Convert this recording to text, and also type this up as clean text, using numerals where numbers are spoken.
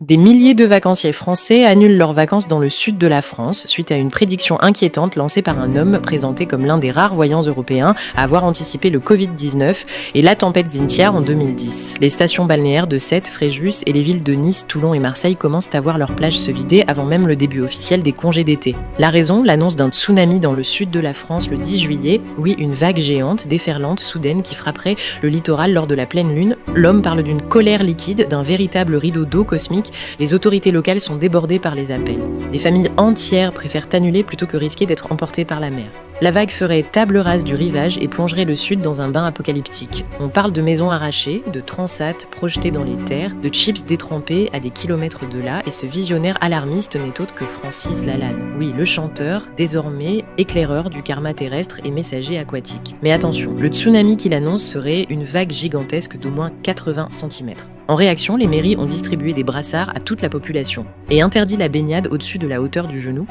Des milliers de vacanciers français annulent leurs vacances dans le sud de la France suite à une prédiction inquiétante lancée par un homme présenté comme l'un des rares voyants européens à avoir anticipé le Covid-19 et la tempête Xynthia en 2010. Les stations balnéaires de Sète, Fréjus et les villes de Nice, Toulon et Marseille commencent à voir leurs plages se vider avant même le début officiel des congés d'été. La raison, l'annonce d'un tsunami dans le sud de la France le 10 juillet. Oui, une vague géante, déferlante, soudaine qui frapperait le littoral lors de la pleine lune. L'homme parle d'une colère liquide, d'un véritable rideau d'eau cosmique. Les autorités locales sont débordées par les appels. Des familles entières préfèrent annuler plutôt que risquer d'être emportées par la mer. La vague ferait table rase du rivage et plongerait le sud dans un bain apocalyptique. On parle de maisons arrachées, de transats projetés dans les terres, de chips détrempés à des kilomètres de là, et ce visionnaire alarmiste n'est autre que Francis Lalanne. Oui, le chanteur, désormais éclaireur du karma terrestre et messager aquatique. Mais attention, le tsunami qu'il annonce serait une vague gigantesque d'au moins 80 cm. En réaction, les mairies ont distribué des brassards à toute la population et interdit la baignade au-dessus de la hauteur du genou.